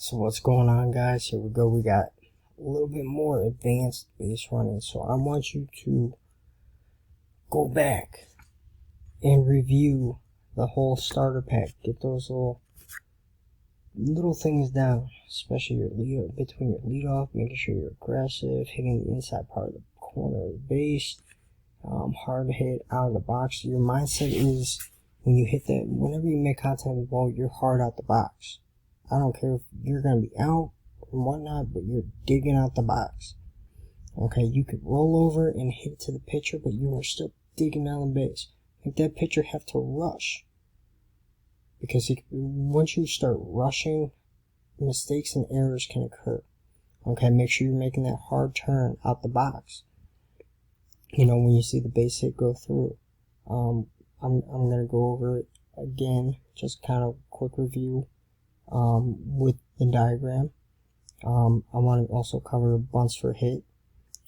So what's going on, guys? Here we go. We got a little bit more advanced base running. So I want you to go back and review the whole starter pack. Get those little things down, especially your lead between your leadoff, making sure you're aggressive, hitting the inside part of the corner of the base, hard to hit out of the box. Your mindset is when you hit that, whenever you make contact with the ball, you're hard out the box. I don't care if you're going to be out and whatnot, but you're digging out the box. Okay, you could roll over and hit it to the pitcher, but you are still digging down the base. Make that pitcher have to rush. Because once you start rushing, mistakes and errors can occur. Okay, make sure you're making that hard turn out the box. You know, when you see the base hit go through. I'm going to go over it again, just kind of quick review. With the diagram. I want to also cover bunts for hit.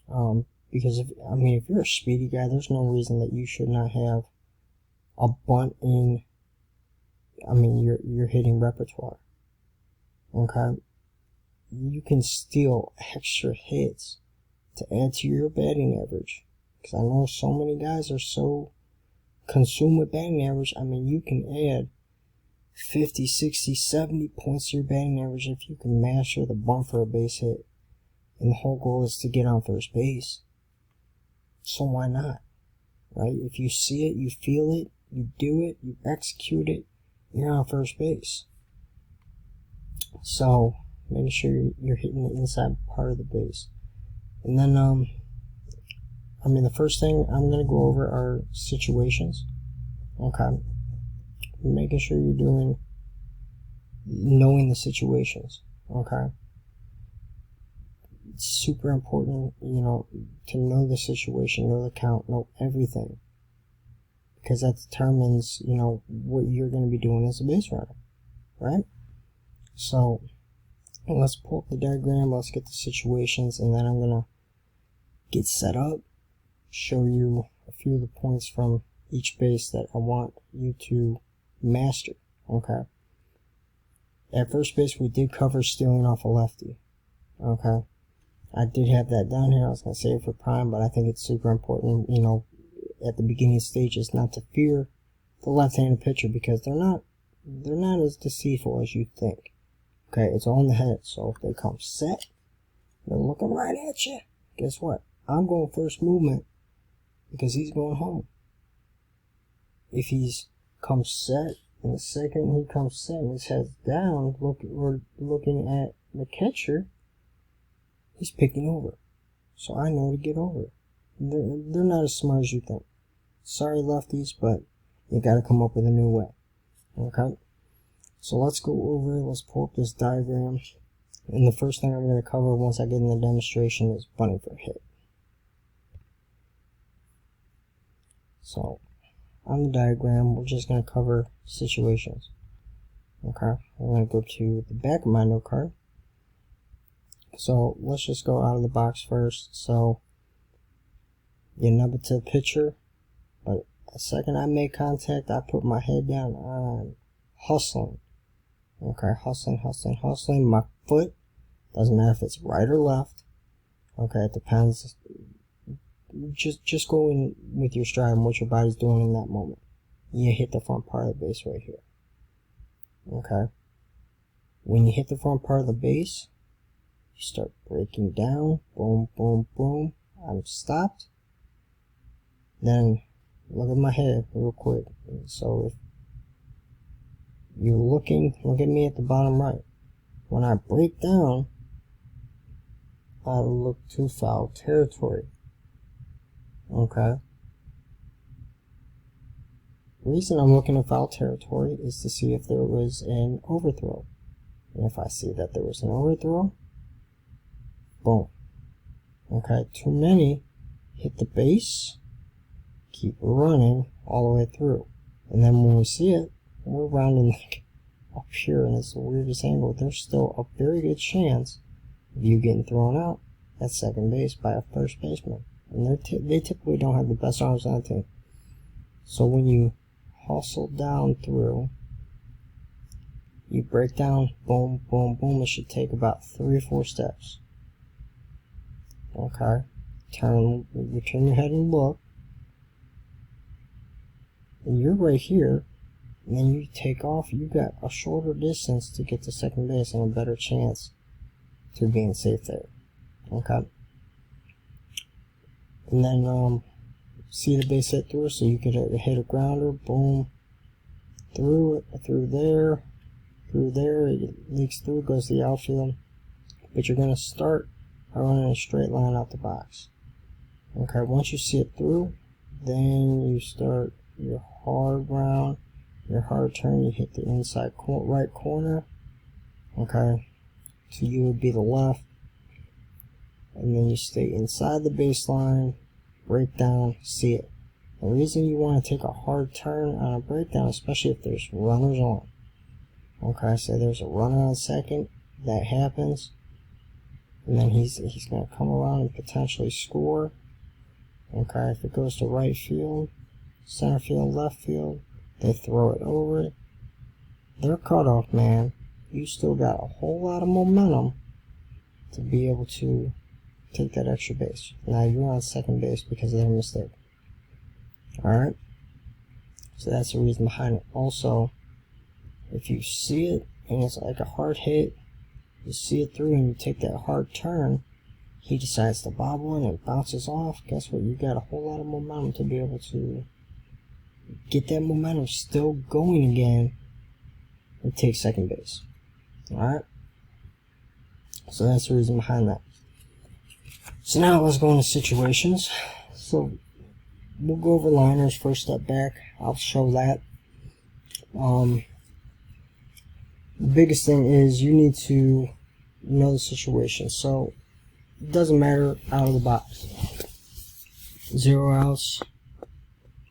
Because if you're a speedy guy, there's no reason that you should not have a bunt in, your hitting repertoire. Okay? You can steal extra hits to add to your batting average. Because I know so many guys are so consumed with batting average. You can add 50, 60, 70 points to your batting average if you can master the bunt for a base hit. And the whole goal is to get on first base. So why not? Right? If you see it, you feel it, you do it, you execute it, you're on first base. So, making sure you're hitting the inside part of the base. And then, the first thing I'm going to go over are situations. Okay? Making sure you're knowing the situations, okay? It's super important, to know the situation, know the count, know everything. Because that determines, what you're going to be doing as a base runner, right? So, let's pull up the diagram, let's get the situations, and then I'm going to get set up, show you a few of the points from each base that I want you to master. Okay. At first base, we did cover stealing off a lefty. Okay. I did have that down here. I was going to save it for prime, but I think it's super important, at the beginning stages, not to fear the left-handed pitcher because they're not as deceitful as you think. Okay. It's all in the head. So if they come set, they're looking right at you. Guess what? I'm going first movement because he's going home. If he's comes set, and the second he comes set and his head's down, we're looking at the catcher, he's picking over. So I know to get over. They're not as smart as you think. Sorry, lefties, but you gotta come up with a new way. Okay? So let's pull up this diagram. And the first thing I'm going to cover once I get in the demonstration is bunting for hit. So, on the diagram, we're just going to cover situations. Okay, I'm going to go to the back of my note card. So, let's just go out of the box first. So, you nub it to the pitcher, but the second I make contact, I put my head down. I'm hustling. Okay, hustling. My foot, doesn't matter if it's right or left. Okay, it depends. Just go in with your stride and what your body's doing in that moment. You hit the front part of the base right here. Okay? When you hit the front part of the base, you start breaking down. Boom, boom, boom. I'm stopped. Then, look at my head real quick. So, if you're look at me at the bottom right. When I break down, I look to foul territory. Okay. The reason I'm looking at foul territory is to see if there was an overthrow. And if I see that there was an overthrow, boom. Okay, too many hit the base, keep running all the way through. And then when we see it, we're rounding up here, and it's the weirdest angle. There's still a very good chance of you getting thrown out at second base by a first baseman. And they typically don't have the best arms on the team. So when you hustle down through, You break down, boom, boom, boom. It should take about 3 or 4 steps. Okay? You turn your head and look. And you're right here. And then you take off. You got a shorter distance to get to second base and a better chance to being safe there. Okay? And then, see the base hit through, so you could hit a grounder, boom, through there, it leaks through, goes to the outfield. But you're going to start by running a straight line out the box. Okay, once you see it through, then you start your hard round, your hard turn, you hit the inside right corner. Okay, to you would be the left. And then you stay inside the baseline, break down, see it. The reason you want to take a hard turn on a breakdown, especially if there's runners on. Okay, so there's a runner on second, that happens, and then he's going to come around and potentially score. Okay, if it goes to right field, center field, left field, they throw it over it. They're cut off, man. You still got a whole lot of momentum to be able to take that extra base. Now you're on second base because of their mistake. Alright? So that's the reason behind it. Also, if you see it and it's like a hard hit, you see it through and you take that hard turn, he decides to bobble and it bounces off. Guess what? You got a whole lot of momentum to be able to get that momentum still going again and take second base. Alright? So that's the reason behind that. So now let's go into situations. So we'll go over liners, first step back. I'll show that. The biggest thing is you need to know the situation. So it doesn't matter out of the box. 0 outs,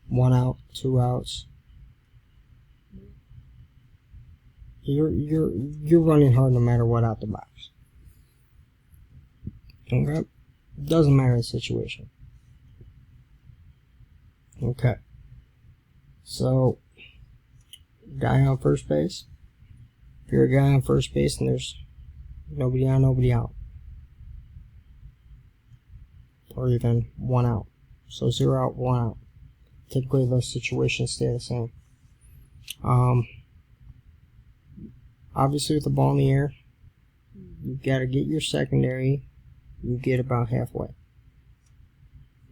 1 out, 2 outs. You're running hard no matter what out the box. Okay? Doesn't matter the situation. Okay. So, guy on first base. If you're a guy on first base and there's nobody on, nobody out. Or even 1 out. So 0 out, 1 out. Typically those situations stay the same. Obviously with the ball in the air, you've got to get your secondary. You get about halfway.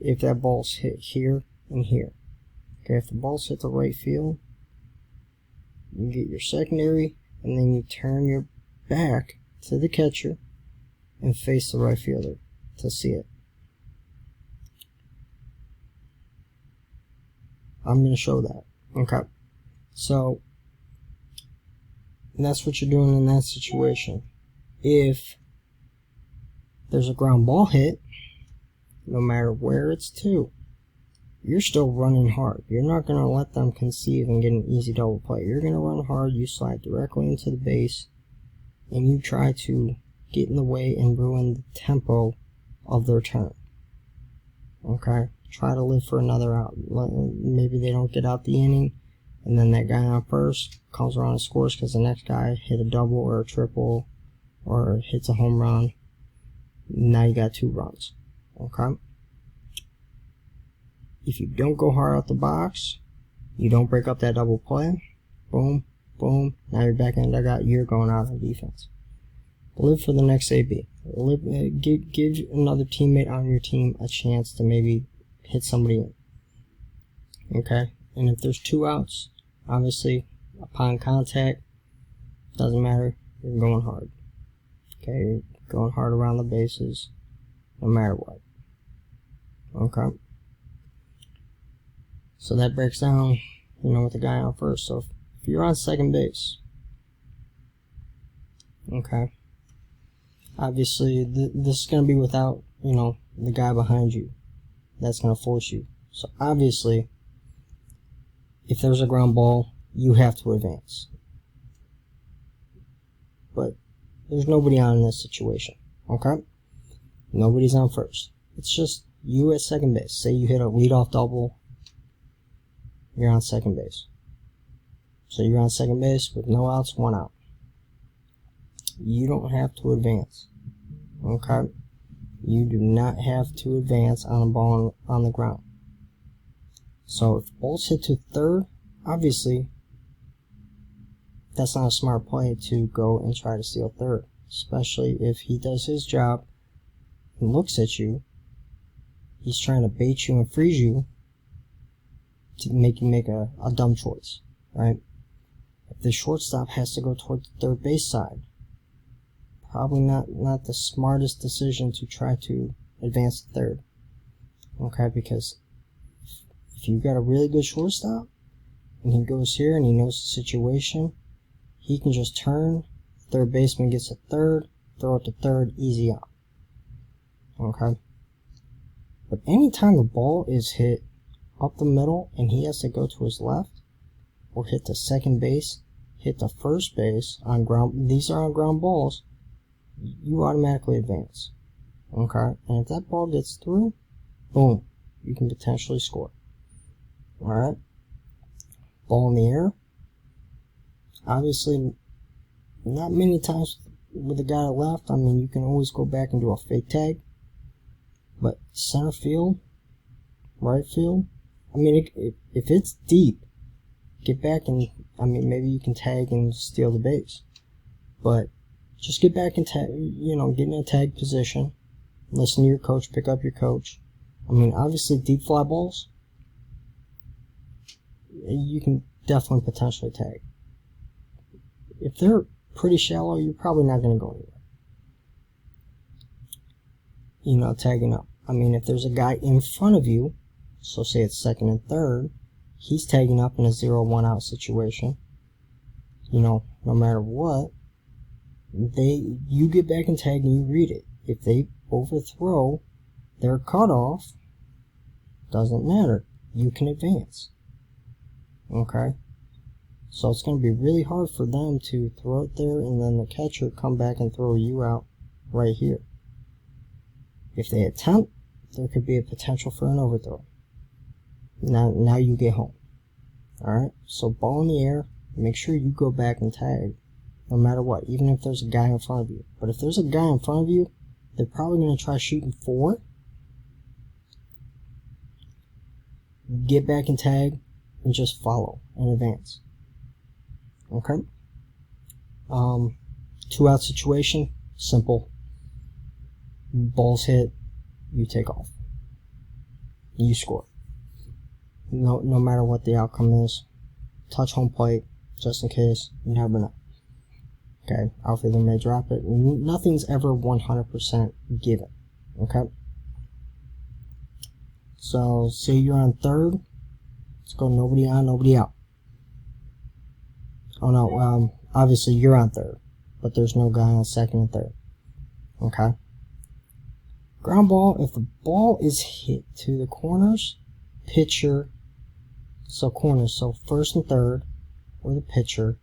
If that ball's hit here and here. Okay, if the ball's hit the right field, you get your secondary, and then you turn your back to the catcher and face the right fielder to see it. I'm going to show that. Okay. So, that's what you're doing in that situation. If there's a ground ball hit, no matter where it's to, you're still running hard. You're not going to let them conceive and get an easy double play. You're going to run hard, you slide directly into the base, and you try to get in the way and ruin the tempo of their turn. Okay? Try to live for another out. Maybe they don't get out the inning, and then that guy on first comes around and scores because the next guy hit a double or a triple or hits a home run. Now you got 2 runs. Okay? If you don't go hard out the box, you don't break up that double play, boom, boom, now you're back in the dugout, you're going out on defense. Live for the next AB. Give another teammate on your team a chance to maybe hit somebody in. Okay? And if there's 2 outs, obviously, upon contact, doesn't matter, you're going hard. Okay? You're going hard around the bases, no matter what. Okay? So that breaks down, with the guy on first. So if you're on second base, okay, obviously this is going to be without, the guy behind you. That's going to force you. So obviously, if there's a ground ball, you have to advance. But there's nobody on in this situation, okay? Nobody's on first. It's just you at second base. Say you hit a leadoff double, you're on second base. So you're on second base with no outs, 1 out. you don't have to advance. Okay? You do not have to advance on a ball on the ground. So if the ball's hit to third, obviously that's not a smart play to go and try to steal third, especially if he does his job and looks at you. He's trying to bait you and freeze you to make you make a dumb choice, right? If the shortstop has to go toward the third base side, probably not the smartest decision to try to advance to third. Okay, because if you got a really good shortstop and he goes here and he knows the situation, he can just turn, third baseman gets a third, throw it to third, easy out. Okay? But anytime the ball is hit up the middle and he has to go to his left, or hit to second base, hit to first base on ground, these are on ground balls, you automatically advance. Okay? And if that ball gets through, boom, you can potentially score. Alright? Ball in the air. Obviously, not many times with the guy left. I mean, you can always go back and do a fake tag. But center field, right field, I mean, if it's deep, get back and, I mean, maybe you can tag and steal the base. But just get back and tag, get in a tag position. Listen to your coach, pick up your coach. I mean, obviously, deep fly balls, you can definitely potentially tag. If they're pretty shallow, you're probably not going to go anywhere. Tagging up. I mean, if there's a guy in front of you, so say it's second and third, he's tagging up in a 0-1 out situation. No matter what, you get back and tag and you read it. If they overthrow their cutoff, doesn't matter. You can advance. Okay? So it's going to be really hard for them to throw it there and then the catcher come back and throw you out right here. If they attempt, there could be a potential for an overthrow. Now you get home. Alright? So ball in the air, make sure you go back and tag no matter what, even if there's a guy in front of you. But if there's a guy in front of you, they're probably going to try shooting forward. Get back and tag and just follow and advance. Okay? 2-out situation, simple. Ball's hit, you take off. You score. No matter what the outcome is. Touch home plate, just in case. You never know. Okay? Outfielder may drop it. Nothing's ever 100% given. Okay? So, say you're on third. Let's go nobody on, nobody out. Oh no, obviously you're on third, but there's no guy on second and third. Okay? Ground ball, if the ball is hit to the corners, pitcher, so corners, so first and third, or the pitcher,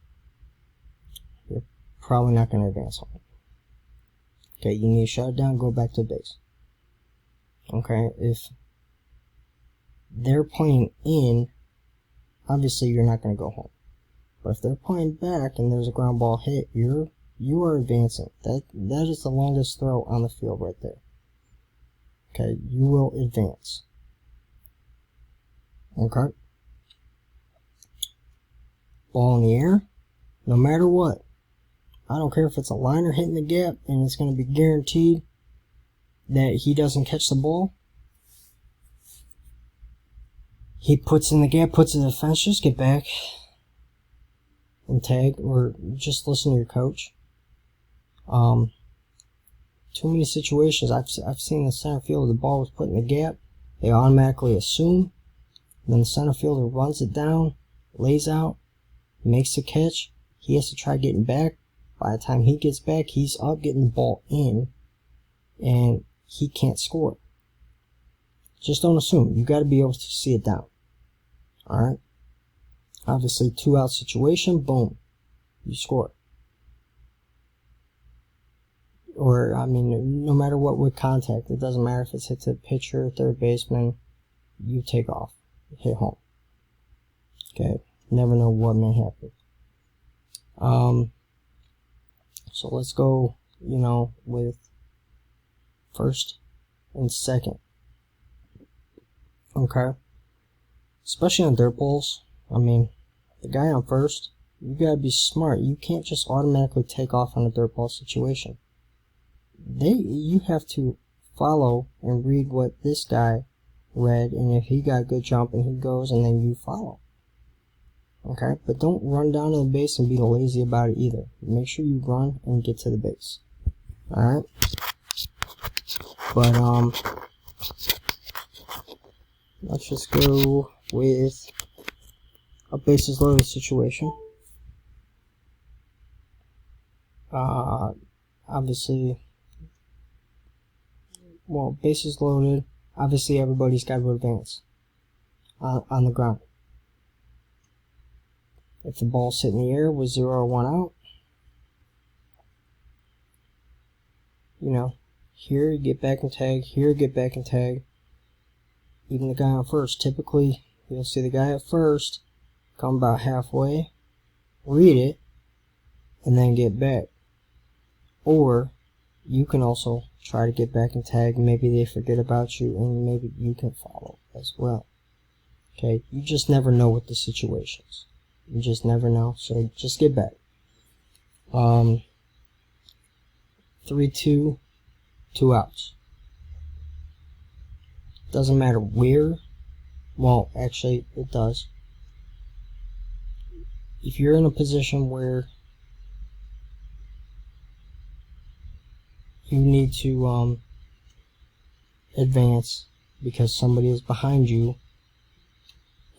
you're probably not going to advance home. Okay, you need to shut it down, go back to the base. Okay, if they're playing in, obviously you're not going to go home. But if they're playing back and there's a ground ball hit, you are advancing. That is the longest throw on the field right there. Okay, you will advance. Okay? Ball in the air, no matter what. I don't care if it's a liner hitting the gap and it's going to be guaranteed that he doesn't catch the ball. He puts in the gap, puts it in the fence, just get back and tag, or just listen to your coach. Too many situations I've seen the center fielder, the ball was put in the gap, they automatically assume, then the center fielder runs it down, lays out, makes the catch, he has to try getting back. By the time he gets back, he's up getting the ball in, and he can't score. Just don't assume. You got to be able to see it down. Alright? Obviously, 2-out situation, boom, you score. Or, I mean, no matter what with contact, it doesn't matter if it's hit to the pitcher, third baseman, you take off, hit home. Okay? Never know what may happen. So let's go, you know, with first and second. Okay? Especially on dirt balls. I mean, the guy on first, you gotta be smart. You can't just automatically take off on a dirt ball situation. You have to follow and read what this guy read, and if he got a good jump and he goes, and then you follow. Okay? But don't run down to the base and be lazy about it either. Make sure you run and get to the base. Alright? But, let's just go with a bases loaded situation. Obviously, well, bases loaded, obviously everybody's got to advance on the ground. If the ball's hit in the air with 0 or 1 out, you know, here you get back and tag, here get back and tag. Even the guy on first, typically you'll see the guy at first come about halfway, read it, and then get back. Or you can also try to get back and tag. Maybe they forget about you, and maybe you can follow as well. Okay, you just never know with the situations. You just never know, so just get back. 3-2, 2 outs. Doesn't matter where. Well, actually, it does. If you're in a position where you need to advance because somebody is behind you,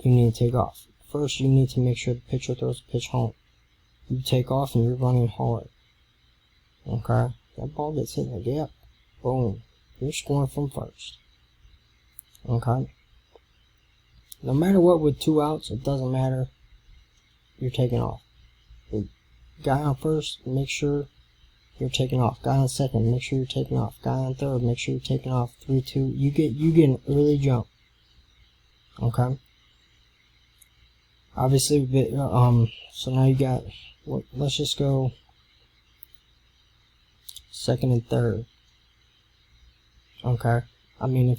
you need to take off. First, you need to make sure the pitcher throws the pitch home. You take off and you're running hard. Okay? That ball gets hit in the gap. Boom. You're scoring from first. Okay? No matter what with 2 outs, it doesn't matter. You're taking off. The guy on first, make sure you're taking off. Guy on second, make sure you're taking off. Guy on third, make sure you're taking off. 3-2. You get an early jump. Okay? Obviously, so now you got, let's just go second and third. Okay? I mean,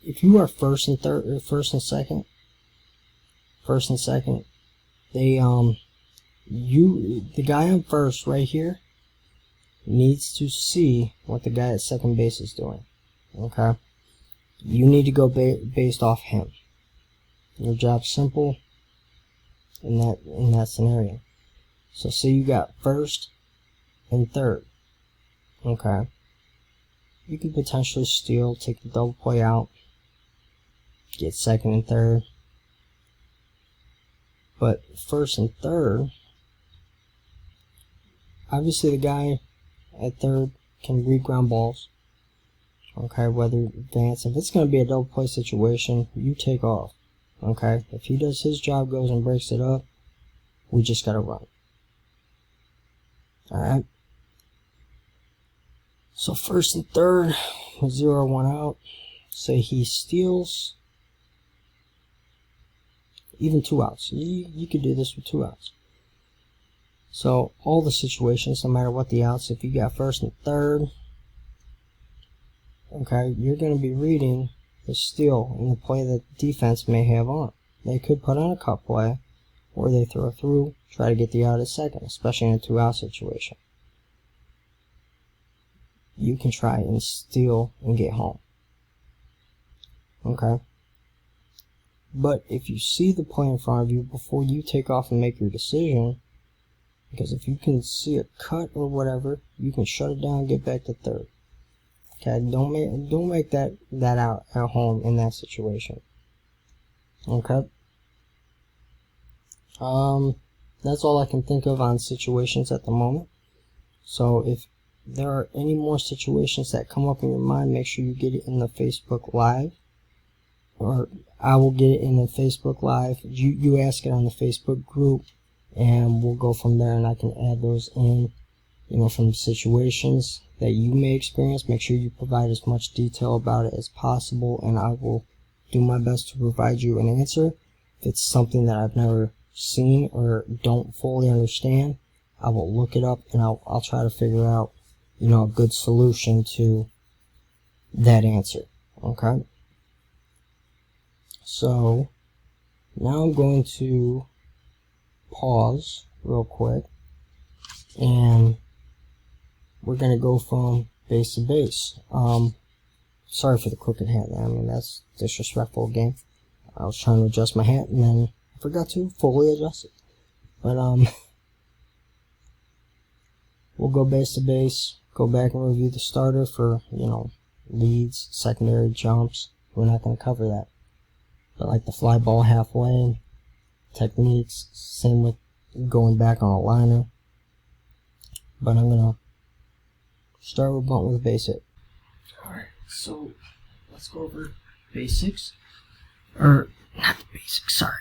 if you are first and third, or first and second, they, the guy on first right here needs to see what the guy at second base is doing. Okay? You need to go based off him. Your job's simple in that scenario. So say you got first and third. Okay? You could potentially steal, take the double play out, get second and third. But first and third, obviously the guy at third can read ground balls. Okay, whether advance. If it's going to be a double play situation, you take off. Okay, if he does his job, goes and breaks it up, we just got to run. Alright. So first and third, with 0 or 1 out, say he steals, even 2 outs. You could do this with 2 outs. So all the situations, no matter what the outs, if you got first and third, okay, you're going to be reading the steal and the play that the defense may have on. They could put on a cut play, or they throw through, try to get the out at second, especially in a 2 out situation. You can try and steal and get home. Okay? But if you see the play in front of you before you take off and make your decision, because if you can see a cut or whatever, you can shut it down and get back to third. Okay, don't make that out at home in that situation. Okay. That's all I can think of on situations at the moment. So if there are any more situations that come up in your mind, make sure you get it in the Facebook Live, or I will get it in the Facebook Live. You ask it on the Facebook group, and we'll go from there, and I can add those in, from situations that you may experience. Make sure you provide as much detail about it as possible, and I will do my best to provide you an answer. If it's something that I've never seen or don't fully understand, I will look it up and I'll try to figure out, you know, a good solution to that answer. Okay? So, now I'm going to pause real quick, and we're going to go from base to base. Sorry for the crooked hat. I mean, that's disrespectful game. I was trying to adjust my hat, and then I forgot to fully adjust it. But, we'll go base to base, go back and review the starter for, you know, leads, secondary jumps. We're not going to cover that. But like the fly ball halfway, techniques, same with going back on a liner. But I'm going to start with bunt with base hit. Alright, so let's go over basics. Or, not the basics, sorry.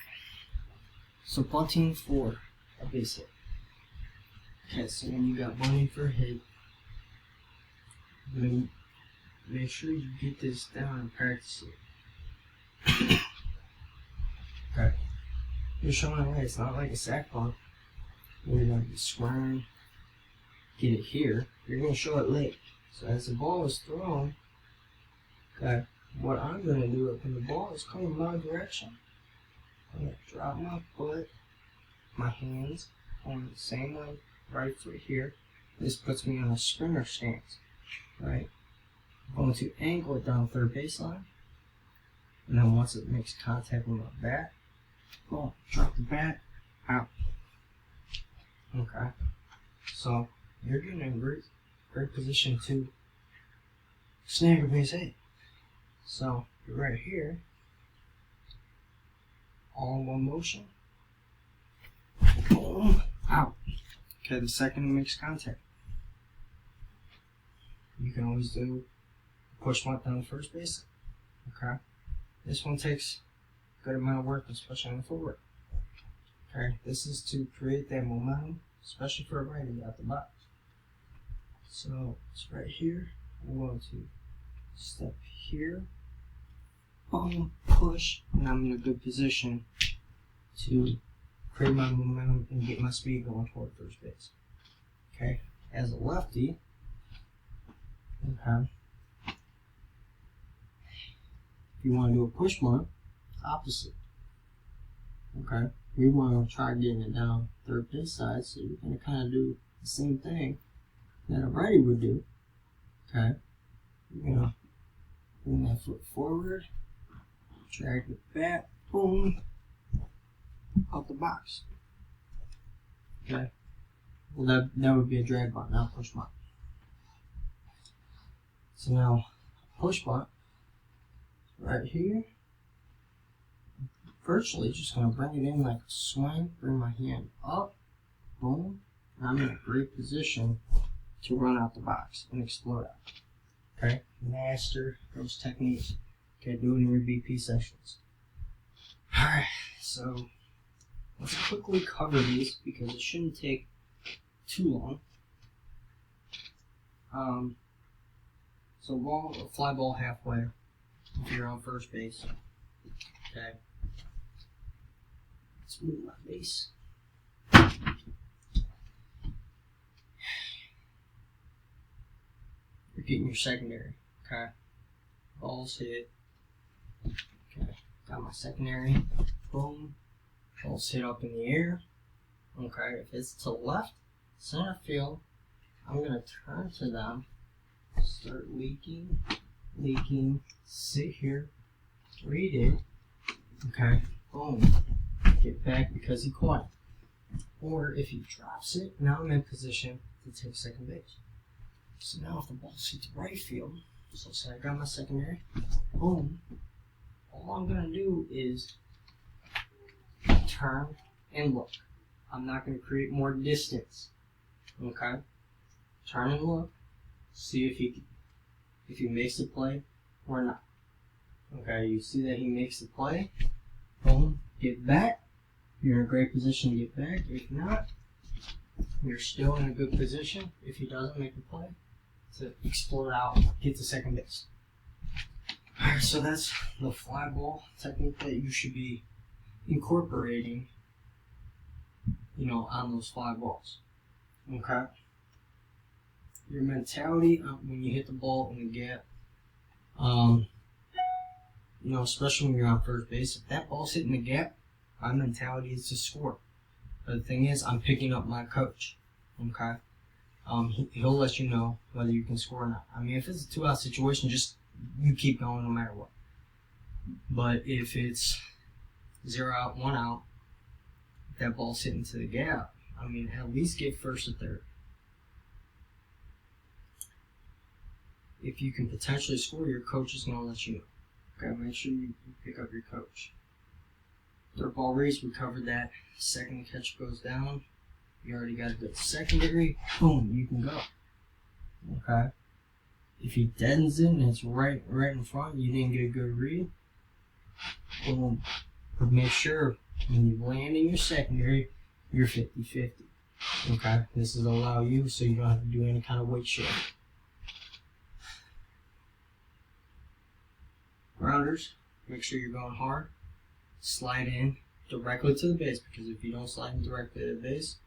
So bunting for a base hit. Okay, so when you got bunting for a hit, make sure you get this down and practice it. Okay. You're showing it. It's not like a sack bunt where you're going to be squaring, get it here. You're going to show it late. So as the ball is thrown, okay, what I'm going to do when the ball is coming my direction, I'm going to drop my foot, my hands on the same way, right foot here. This puts me on a sprinter stance, right? I'm going to angle it down third baseline, and then once it makes contact with my bat, boom, drop the bat, out. Okay, so you're getting in a great position to snag a base hit. So you're right here, all in one motion, boom, out. Okay, the second it makes contact, you can always do push one down the first base. Okay, this one takes a good amount of work, especially on the footwork. Okay, this is to create that momentum, especially for a righty out the box. So it's right here. I'm going to step here, boom, push, and I'm in a good position to create my momentum and get my speed going toward first base. Okay, as a lefty, okay, if you want to do a push bunt, opposite. Okay, we want to try getting it down third base side, so you're going to kind of do the same thing that a righty would do. Okay, you're going to bring that foot forward, drag the bat, boom, out the box. Okay, well that would be a drag bunt, not push bunt. So now, push bunt, right here, virtually just going to bring it in like a swing, bring my hand up, boom, and I'm in a great position to run out the box and explode out. Okay, master those techniques. Okay, do it in your BP sessions. Alright, so let's quickly cover these because it shouldn't take too long. So fly ball halfway if you're on first base. Okay. Let's move my base. You're getting your secondary. Okay. Ball's hit. Okay. Got my secondary. Boom. Ball's hit up in the air. Okay. If it's to left, center field, I'm going to turn to them. Start leaking, sit here, read it, okay, boom, get back because he caught it. Or if he drops it, now I'm in position to take second base. So now if the ball hits right field, so say I got my secondary, boom, all I'm going to do is turn and look. I'm not going to create more distance, okay, turn and look. See if he makes the play or not. Okay, you see that he makes the play. Boom, get back. You're in a great position to get back. If not, you're still in a good position, if he doesn't make the play, to explode out, get to second base. Alright, so that's the fly ball technique that you should be incorporating, on those fly balls. Okay? Your mentality when you hit the ball in the gap, you know, especially when you're on first base, if that ball's hitting the gap, my mentality is to score. But the thing is, I'm picking up my coach. Okay? He'll let you know whether you can score or not. I mean, if it's a 2-out situation, just you keep going no matter what. But if it's 0 out, 1 out, if that ball's hitting to the gap, I mean, at least get first or third. If you can potentially score, your coach is going to let you know. Okay, make sure you pick up your coach. Third ball race, we covered that. Second catch goes down. You already got a good secondary. Boom, you can go. Okay. If he deadens it and it's right in front, you didn't get a good read. Boom. But make sure when you land in your secondary, you're 50-50. Okay. This is allow you so you don't have to do any kind of weight shift. Grounders, make sure you're going hard. Slide in directly to the base, because if you don't slide in directly to the base,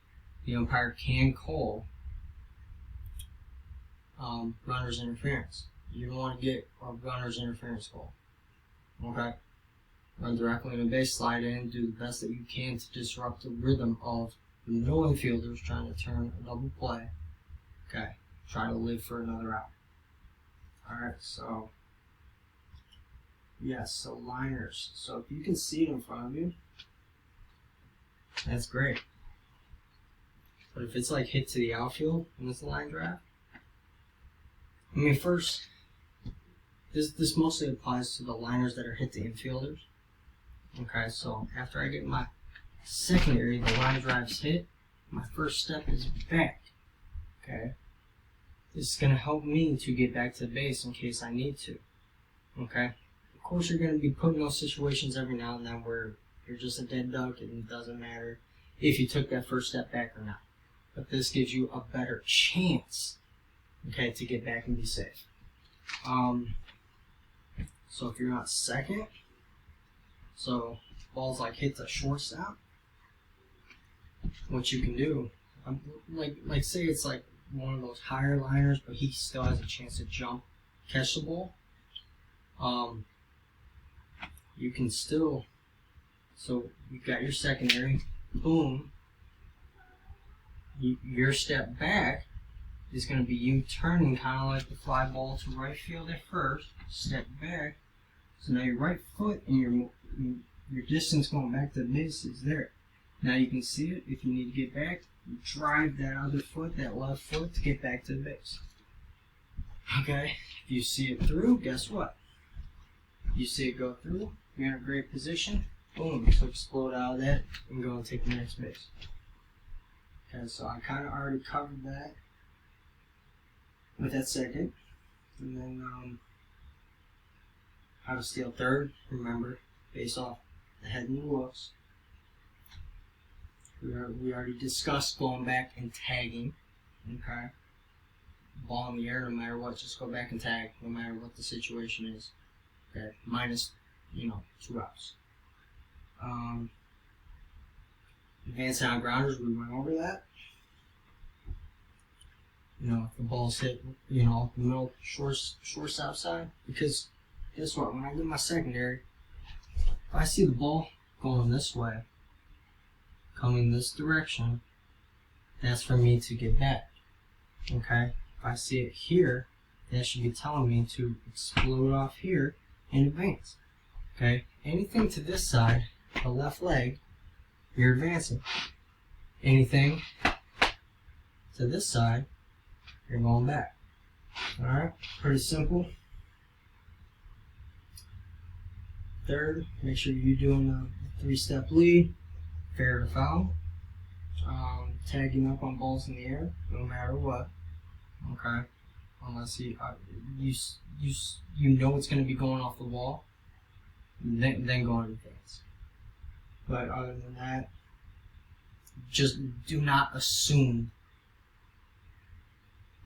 the umpire can call runner's interference. You don't want to get a runner's interference call. Okay? Run directly in the base, slide in, do the best that you can to disrupt the rhythm of the middle infielders trying to turn a double play. Okay? Try to live for another out. Alright, so yes, so liners. So if you can see it in front of you, that's great. But if it's like hit to the outfield and it's a line drive, I mean, first, this mostly applies to the liners that are hit to infielders. Okay, so after I get my secondary, the line drive's hit, my first step is back. Okay, this is going to help me to get back to the base in case I need to. Okay, of course you're going to be put in those situations every now and then where you're just a dead duck and it doesn't matter if you took that first step back or not. But this gives you a better chance, okay, to get back and be safe. So if you're not second, so balls like hit the shortstop, what you can do, like say it's like one of those higher liners, but he still has a chance to jump, catch the ball. You can still, so you've got your secondary, boom. Your step back is going to be you turning kind of like the fly ball to right field at first, step back. So now your right foot and your distance going back to the base is there. Now you can see it. If you need to get back, you drive that other foot, that left foot, to get back to the base. Okay? If you see it through, guess what? You see it go through, you're in a great position. Boom, so explode out of that and go and take the next base. Okay, so I kind of already covered that with that second. And then how to steal third, remember, based off the head and the looks. We already discussed going back and tagging. Okay? Ball in the air, no matter what, just go back and tag, no matter what the situation is. Okay? Minus, 2 outs. Advanced on grounders, we went over that. If the ball's hit, off the middle, shortstop side. Because, guess what? When I get my secondary, if I see the ball going this way, coming this direction, that's for me to get back. Okay? If I see it here, that should be telling me to explode off here and advance. Okay? Anything to this side, the left leg, you're advancing. Anything to this side, you're going back. Alright? Pretty simple. Third, make sure you're doing the 3-step lead, fair to foul, tagging up on balls in the air, no matter what. Okay? Unless you know it's going to be going off the wall, then go on advance. But other than that, just do not assume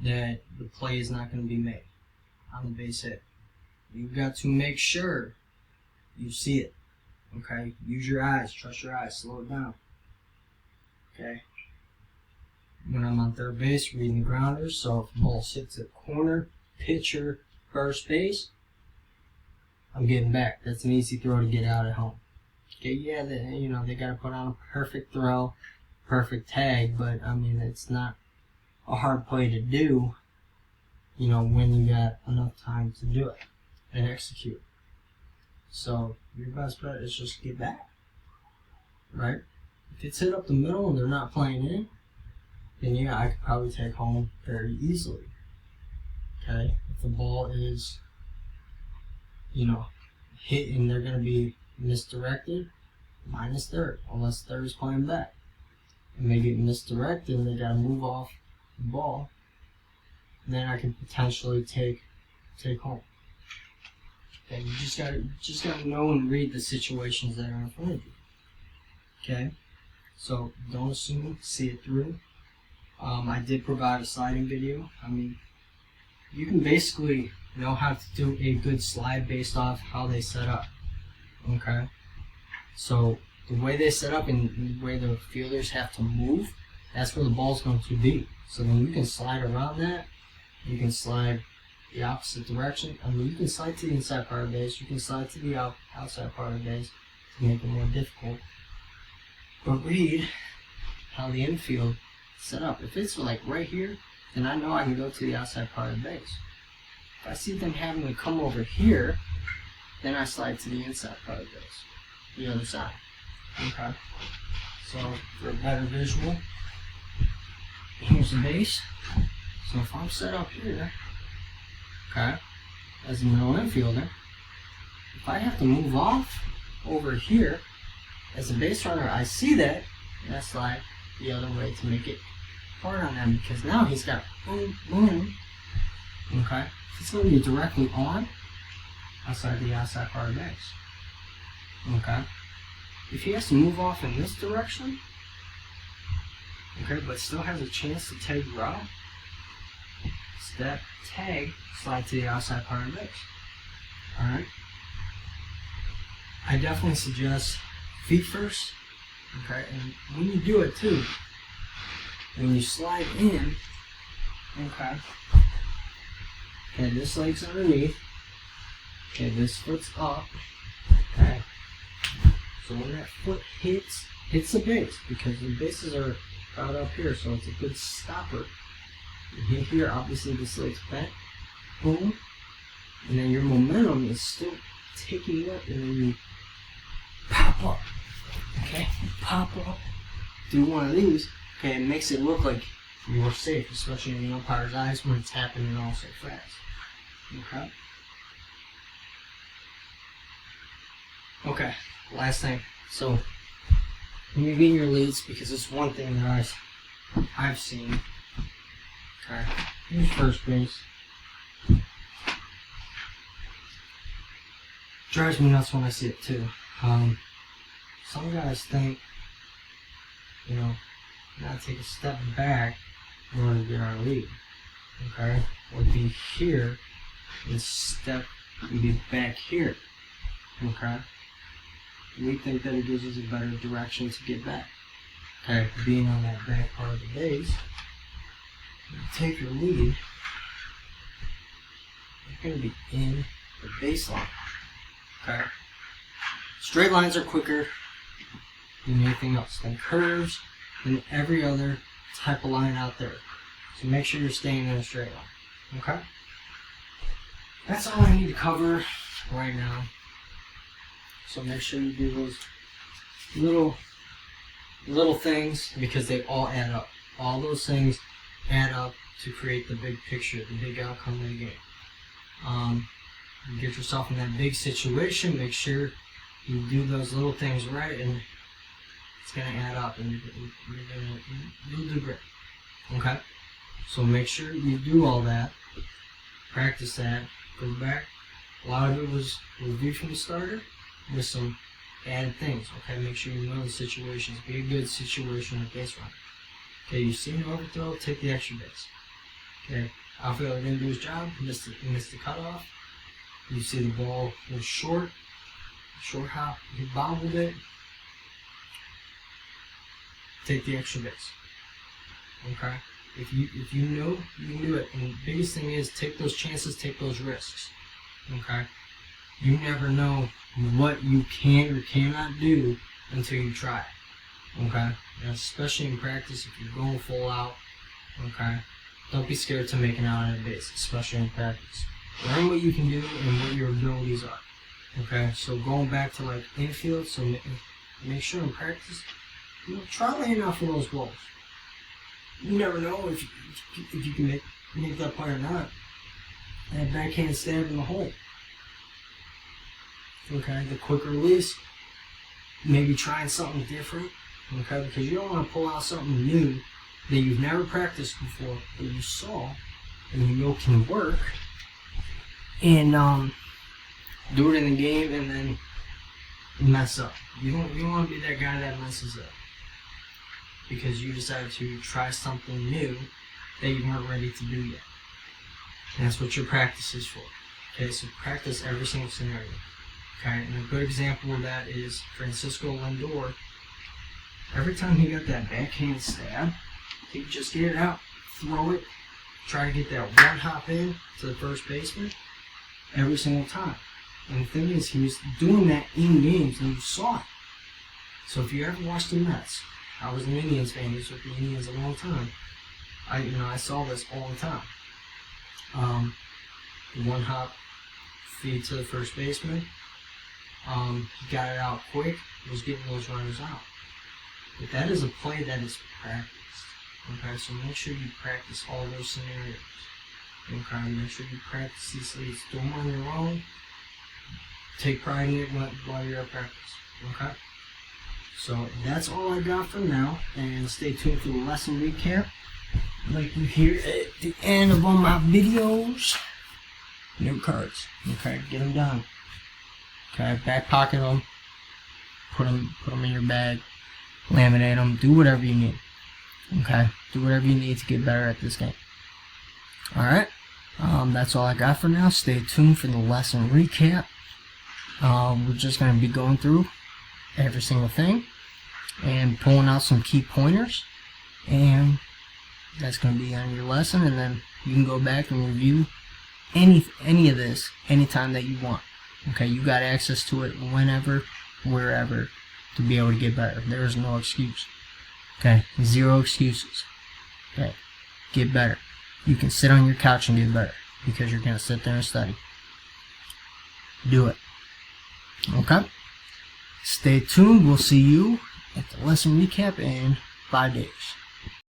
that the play is not going to be made on the base hit. You've got to make sure you see it. Okay? Use your eyes. Trust your eyes. Slow it down. Okay? when I'm on third base reading the grounders. So if the ball hits the corner, pitcher, first base, I'm getting back. That's an easy throw to get out at home. Okay, yeah, they got to put on a perfect throw, perfect tag, but I mean, it's not a hard play to do, when you got enough time to do it and execute. So your best bet is just get back, right? If it's hit up the middle and they're not playing in, then yeah, I could probably take home very easily. Okay, if the ball is, hit and they're going to be misdirected, minus third, unless third is playing back. And they get misdirected and they got to move off the ball, then I can potentially take home. Okay, you just gotta know and read the situations that are in front of you. Okay, so don't assume, see it through. I did provide a sliding video. I mean, you can basically know how to do a good slide based off how they set up. Okay, so the way they set up and the way the fielders have to move, that's where the ball's going to be. So then you can slide around that. You can slide the opposite direction. I mean, you can slide to the inside part of the base. You can slide to the outside part of the base to make it more difficult. But read how the infield set up. If it's like right here, then I know I can go to the outside part of the base. If I see them having to come over here, then I slide to the inside part of the base, the other side. Okay. So for a better visual, here's the base. So if I'm set up here, okay, as a middle infielder, if I have to move off over here as a base runner, I see that, and I slide the other way to make it hard on them, because now he's got boom, boom. Okay, if it's going to be directly on, outside the outside part of the base. Okay, if he has to move off in this direction, okay, but still has a chance to tag route, step, tag, slide to the outside part of the base. Alright? I definitely suggest feet first. Okay, and when you do it too, when you slide in, okay, this leg's underneath, okay, this foot's up, okay, so when that foot hits the base, because the bases are out up here, so it's a good stopper. You hit here, obviously this leg's bent, boom, and then your momentum is still taking you up, and then you pop up, okay, pop up, do one of these, okay, it makes it look like you're safe, especially in the umpire's eyes when it's happening all so fast, okay. Okay, last thing, so when you're getting your leads, because it's one thing that I've seen. Okay, here's first base. Drives me nuts when I see it too. Some guys think, not take a step back in order to get our lead. Okay, or be here and step and be back here. Okay, we think that it gives us a better direction to get back. Okay, being on that back part of the base, you take your lead, you're going to be in the baseline. Okay, straight lines are quicker than anything else, than curves, than every other type of line out there. So make sure you're staying in a straight line. Okay, that's all I need to cover right now. So make sure you do those little things, because they all add up. All those things add up to create the big picture, the big outcome of the game. You get yourself in that big situation, make sure you do those little things right, and it's going to add up, and you'll do great. Okay? So make sure you do all that. Practice that. Go back. A lot of it was review from the starter with some added things. Okay? Make sure you know the situations. Be a good situational base runner. Okay? You see an overthrow, take the extra base. Okay? Outfielder didn't do his job, missed the cutoff. You see the ball was short hop, he bobbled it. Take the extra base. Okay? If you know, you can do it. And the biggest thing is take those chances, take those risks. Okay? You never know what you can or cannot do until you try it. Okay? And especially in practice, if you're going full out, okay? Don't be scared to make an out at base, especially in practice. Learn what you can do and what your abilities are. Okay? So going back to like infield, so make sure in practice, try laying out for those balls. You never know if you can make that play or not. That backhand stab in the hole. Okay, the quick release, maybe trying something different. Okay, because you don't want to pull out something new that you've never practiced before, that you saw and you know can work, and do it in the game and then mess up. You don't want to be that guy that messes up because you decided to try something new that you weren't ready to do yet. And that's what your practice is for. Okay, so practice every single scenario. Okay, and a good example of that is Francisco Lindor. Every time he got that backhand stab, he'd just get it out, throw it, try to get that one hop in to the first baseman every single time. And the thing is, he was doing that in games, and you saw it. So if you ever watched the Mets, I was an Indians fan. He was with the Indians a long time. I saw this all the time. The one hop feed to the first baseman. He got it out quick. Was getting those runners out. But that is a play that is practiced. Okay, so make sure you practice all those scenarios. Okay, make sure you practice these things. Do them on your own. Take pride in it while you're at practice. Okay? So that's all I got for now. And stay tuned for the lesson recap. Like you hear at the end of all my videos. New cards. Okay, get them done. Okay, back pocket them. Put them in your bag. Laminate them. Do whatever you need. Okay, do whatever you need to get better at this game. Alright, that's all I got for now. Stay tuned for the lesson recap. We're just going to be going through every single thing and pulling out some key pointers, and that's going to be on your lesson, and then you can go back and review any of this anytime that you want. Okay, you got access to it whenever, wherever, to be able to get better. There is no excuse. Okay, zero excuses. Okay, get better. You can sit on your couch and get better because you're going to sit there and study. Do it. Okay? Stay tuned. We'll see you at the lesson recap in 5 days.